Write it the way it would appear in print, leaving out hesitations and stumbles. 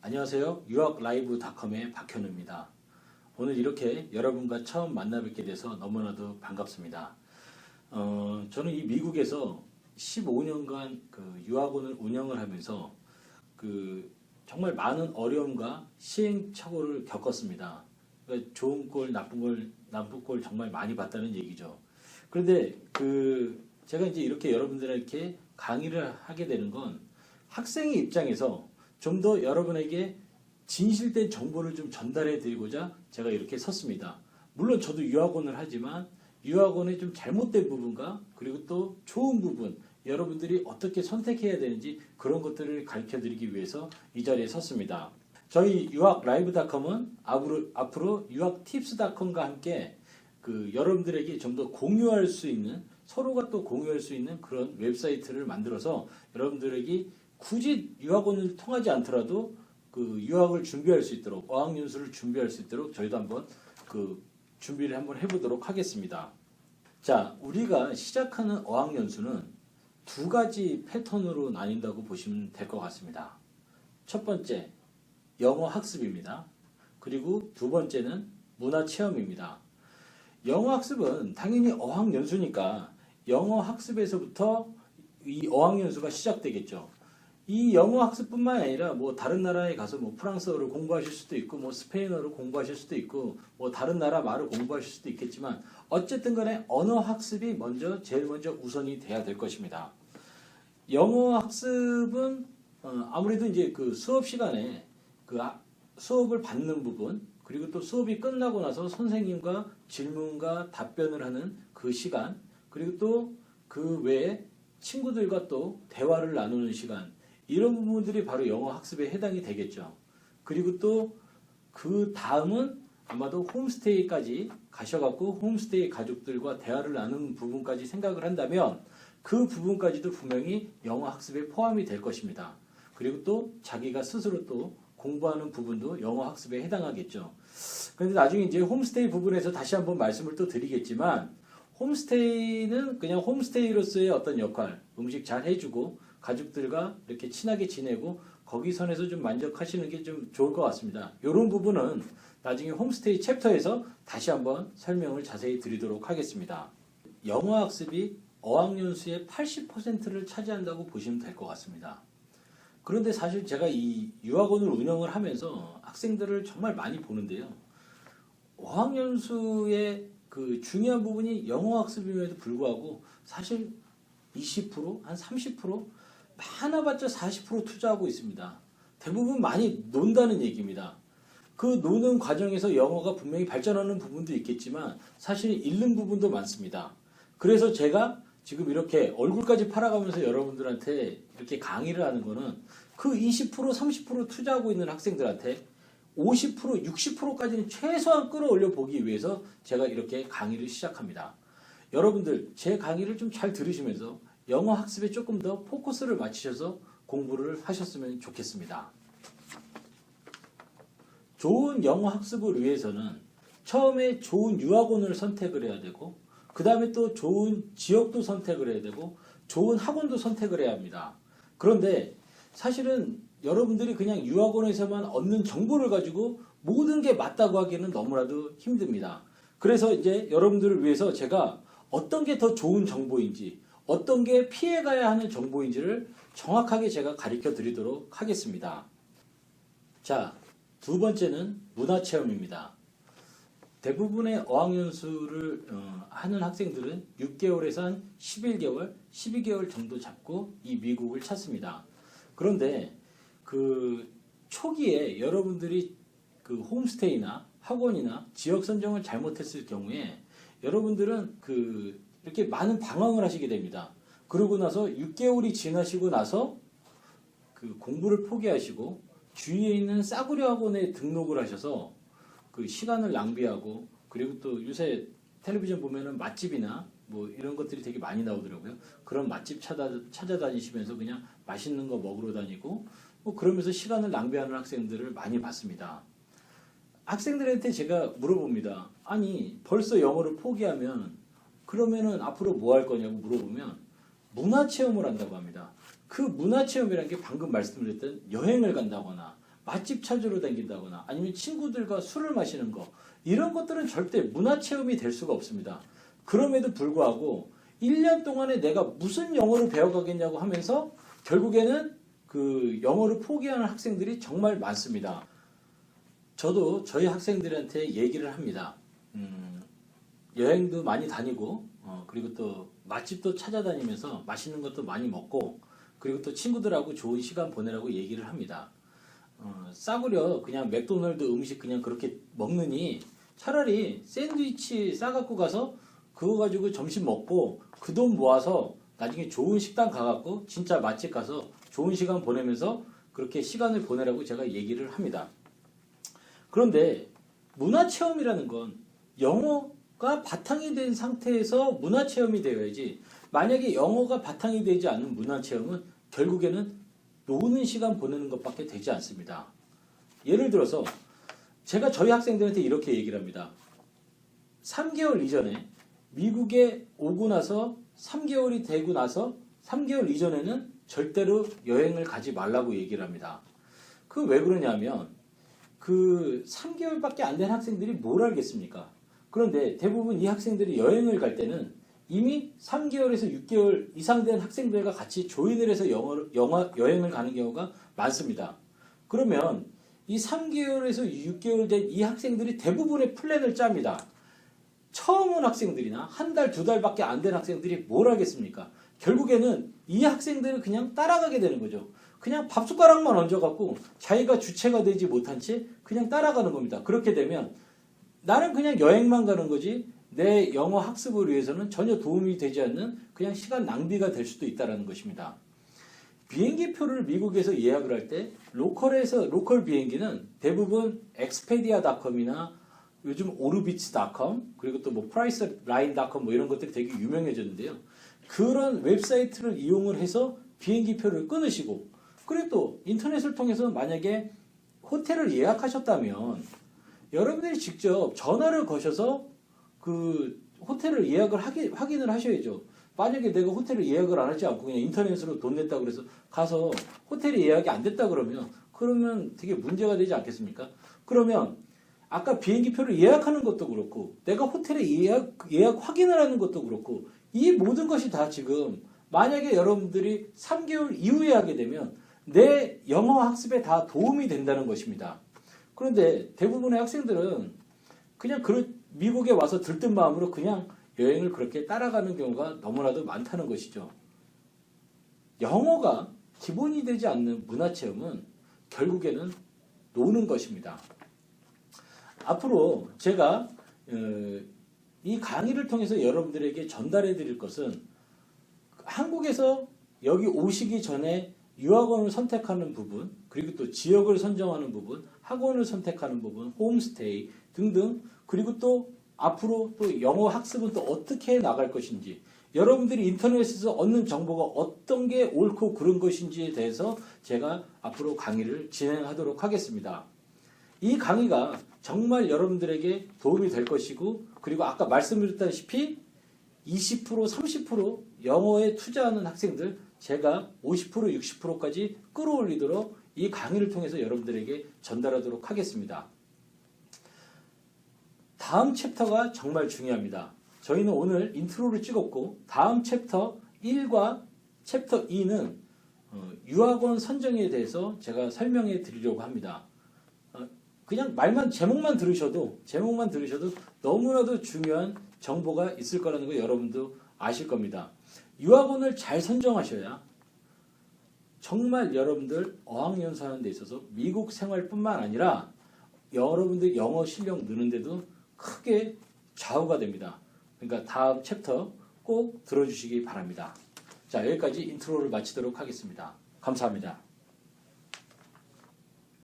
안녕하세요. 유학라이브닷컴의 박현우입니다. 오늘 이렇게 여러분과 처음 만나 뵙게 돼서 너무나도 반갑습니다. 저는 이 미국에서 15년간 유학원을 운영을 하면서 정말 많은 어려움과 시행착오를 겪었습니다. 그러니까 좋은 꼴, 나쁜 꼴 정말 많이 봤다는 얘기죠. 그런데 제가 이제 이렇게 여러분들에게 강의를 하게 되는 건 학생의 입장에서 좀 더 여러분에게 진실된 정보를 좀 전달해 드리고자 제가 이렇게 섰습니다. 물론 저도 유학원을 하지만 유학원의 좀 잘못된 부분과 그리고 또 좋은 부분, 여러분들이 어떻게 선택해야 되는지 그런 것들을 가르쳐 드리기 위해서 이 자리에 섰습니다. 저희 유학라이브닷컴은 앞으로 유학팁스닷컴과 함께 여러분들에게 좀 더 공유할 수 있는, 서로가 또 공유할 수 있는 그런 웹사이트를 만들어서 여러분들에게 굳이 유학원을 통하지 않더라도 유학을 준비할 수 있도록, 어학연수를 준비할 수 있도록 저희도 한번 준비를 한번 해보도록 하겠습니다. 자, 우리가 시작하는 어학연수는 두 가지 패턴으로 나뉜다고 보시면 될 것 같습니다. 첫 번째, 영어 학습입니다. 그리고 두 번째는 문화 체험입니다. 영어 학습은 당연히 어학연수니까 영어 학습에서부터 이 어학연수가 시작되겠죠. 이 영어 학습뿐만 아니라 다른 나라에 가서 프랑스어를 공부하실 수도 있고 스페인어를 공부하실 수도 있고 다른 나라 말을 공부하실 수도 있겠지만 어쨌든 간에 언어 학습이 제일 먼저 우선이 돼야 될 것입니다. 영어 학습은 아무래도 이제 수업 시간에 수업을 받는 부분, 그리고 또 수업이 끝나고 나서 선생님과 질문과 답변을 하는 그 시간, 그리고 또 그 외에 친구들과 또 대화를 나누는 시간, 이런 부분들이 바로 영어 학습에 해당이 되겠죠. 그리고 또 그 다음은 아마도 홈스테이까지 가셔갖고 홈스테이 가족들과 대화를 나누는 부분까지 생각을 한다면 그 부분까지도 분명히 영어 학습에 포함이 될 것입니다. 그리고 또 자기가 스스로 또 공부하는 부분도 영어 학습에 해당하겠죠. 그런데 나중에 이제 홈스테이 부분에서 다시 한번 말씀을 또 드리겠지만 홈스테이는 그냥 홈스테이로서의 어떤 역할, 음식 잘 해주고 가족들과 이렇게 친하게 지내고 거기 선에서 좀 만족하시는 게 좀 좋을 것 같습니다. 이런 부분은 나중에 홈스테이 챕터에서 다시 한번 설명을 자세히 드리도록 하겠습니다. 영어 학습이 어학연수의 80%를 차지한다고 보시면 될 것 같습니다. 그런데 사실 제가 이 유학원을 운영을 하면서 학생들을 정말 많이 보는데요. 어학연수의 중요한 부분이 영어 학습임에도 불구하고 사실 20%, 한 30%, 많아봤자 40% 투자하고 있습니다. 대부분 많이 논다는 얘기입니다. 그 노는 과정에서 영어가 분명히 발전하는 부분도 있겠지만 사실 잃는 부분도 많습니다. 그래서 제가 지금 이렇게 얼굴까지 팔아가면서 여러분들한테 이렇게 강의를 하는 거는 그 20%, 30% 투자하고 있는 학생들한테 50%, 60%까지는 최소한 끌어올려 보기 위해서 제가 이렇게 강의를 시작합니다. 여러분들 제 강의를 좀 잘 들으시면서 영어 학습에 조금 더 포커스를 맞추셔서 공부를 하셨으면 좋겠습니다. 좋은 영어 학습을 위해서는 처음에 좋은 유학원을 선택을 해야 되고 그 다음에 또 좋은 지역도 선택을 해야 되고 좋은 학원도 선택을 해야 합니다. 그런데 사실은 여러분들이 그냥 유학원에서만 얻는 정보를 가지고 모든 게 맞다고 하기는 너무나도 힘듭니다. 그래서 이제 여러분들을 위해서 제가 어떤 게 더 좋은 정보인지, 어떤 게 피해가야 하는 정보인지를 정확하게 제가 가르쳐 드리도록 하겠습니다. 자, 두 번째는 문화체험입니다. 대부분의 어학연수를 하는 학생들은 6개월에서 한 11개월, 12개월 정도 잡고 이 미국을 찾습니다. 그런데 초기에 여러분들이 홈스테이나 학원이나 지역 선정을 잘못했을 경우에 여러분들은 이렇게 많은 방황을 하시게 됩니다. 그러고 나서 6개월이 지나시고 나서 공부를 포기하시고 주위에 있는 싸구려 학원에 등록을 하셔서 시간을 낭비하고, 그리고 또 요새 텔레비전 보면은 맛집이나 이런 것들이 되게 많이 나오더라고요. 그런 맛집 찾아다니시면서 그냥 맛있는 거 먹으러 다니고 그러면서 시간을 낭비하는 학생들을 많이 봤습니다. 학생들한테 제가 물어봅니다. 아니 벌써 영어를 포기하면 그러면은 앞으로 뭐 할 거냐고 물어보면 문화체험을 한다고 합니다. 그 문화체험이라는 게 방금 말씀드렸던 여행을 간다거나 맛집 찾으러 다닌다거나 아니면 친구들과 술을 마시는 거 이런 것들은 절대 문화체험이 될 수가 없습니다. 그럼에도 불구하고 1년 동안에 내가 무슨 영어를 배워가겠냐고 하면서 결국에는 그 영어를 포기하는 학생들이 정말 많습니다. 저도 저희 학생들한테 얘기를 합니다. 여행도 많이 다니고 그리고 또 맛집도 찾아다니면서 맛있는 것도 많이 먹고 그리고 또 친구들하고 좋은 시간 보내라고 얘기를 합니다. 싸구려 그냥 맥도날드 음식 그냥 그렇게 먹느니 차라리 샌드위치 싸갖고 가서 그거 가지고 점심 먹고 그 돈 모아서 나중에 좋은 식당 가갖고 진짜 맛집 가서 좋은 시간 보내면서 그렇게 시간을 보내라고 제가 얘기를 합니다. 그런데 문화체험이라는 건 영어가 바탕이 된 상태에서 문화체험이 되어야지 만약에 영어가 바탕이 되지 않는 문화체험은 결국에는 노는 시간 보내는 것밖에 되지 않습니다. 예를 들어서 제가 저희 학생들한테 이렇게 얘기를 합니다. 3개월 이전에 미국에 오고 나서 3개월이 되고 나서 3개월 이전에는 절대로 여행을 가지 말라고 얘기를 합니다. 그 왜 그러냐면 그 3개월밖에 안 된 학생들이 뭘 알겠습니까? 그런데 대부분 이 학생들이 여행을 갈 때는 이미 3개월에서 6개월 이상 된 학생들과 같이 조인을 해서 여행을 가는 경우가 많습니다. 그러면 이 3개월에서 6개월 된 이 학생들이 대부분의 플랜을 짭니다. 처음 온 학생들이나 한 달, 2달밖에 안 된 학생들이 뭘 하겠습니까? 결국에는 이 학생들은 그냥 따라가게 되는 거죠. 그냥 밥숟가락만 얹어갖고 자기가 주체가 되지 못한 채 그냥 따라가는 겁니다. 그렇게 되면 나는 그냥 여행만 가는 거지 내 영어 학습을 위해서는 전혀 도움이 되지 않는 그냥 시간 낭비가 될 수도 있다는 것입니다. 비행기표를 미국에서 예약을 할 때 로컬 비행기는 대부분 expedia.com이나 요즘 오르비츠.com 그리고 또 뭐 priceline.com 뭐 이런 것들이 되게 유명해졌는데요. 그런 웹사이트를 이용을 해서 비행기표를 끊으시고 그리고 또 인터넷을 통해서 만약에 호텔을 예약하셨다면 여러분들이 직접 전화를 거셔서 그 호텔을 예약을 확인을 하셔야죠. 만약에 내가 호텔을 예약을 안 하지 않고 그냥 인터넷으로 돈 냈다고 그래서 가서 호텔이 예약이 안 됐다 그러면 되게 문제가 되지 않겠습니까? 그러면 아까 비행기표를 예약하는 것도 그렇고 내가 호텔에 예약 확인을 하는 것도 그렇고 이 모든 것이 다 지금 만약에 여러분들이 3개월 이후에 하게 되면 내 영어 학습에 다 도움이 된다는 것입니다. 그런데 대부분의 학생들은 그냥 미국에 와서 들뜬 마음으로 그냥 여행을 그렇게 따라가는 경우가 너무나도 많다는 것이죠. 영어가 기본이 되지 않는 문화체험은 결국에는 노는 것입니다. 앞으로 제가 이 강의를 통해서 여러분들에게 전달해 드릴 것은 한국에서 여기 오시기 전에 유학원을 선택하는 부분, 그리고 또 지역을 선정하는 부분, 학원을 선택하는 부분, 홈스테이 등등, 그리고 또 앞으로 또 영어 학습은 또 어떻게 나갈 것인지, 여러분들이 인터넷에서 얻는 정보가 어떤 게 옳고 그른 것인지에 대해서 제가 앞으로 강의를 진행하도록 하겠습니다. 이 강의가 정말 여러분들에게 도움이 될 것이고, 그리고 아까 말씀드렸다시피 20%, 30% 영어에 투자하는 학생들 제가 50%, 60%까지 끌어올리도록 이 강의를 통해서 여러분들에게 전달하도록 하겠습니다. 다음 챕터가 정말 중요합니다. 저희는 오늘 인트로를 찍었고 다음 챕터 1과 챕터 2는 유학원 선정에 대해서 제가 설명해 드리려고 합니다. 그냥 제목만 들으셔도 너무나도 중요한 정보가 있을 거라는 거 여러분도 아실 겁니다. 유학원을 잘 선정하셔야 정말 여러분들 어학연수하는 데 있어서 미국 생활뿐만 아니라 여러분들 영어 실력 느는데도 크게 좌우가 됩니다. 그러니까 다음 챕터 꼭 들어주시기 바랍니다. 자, 여기까지 인트로를 마치도록 하겠습니다. 감사합니다.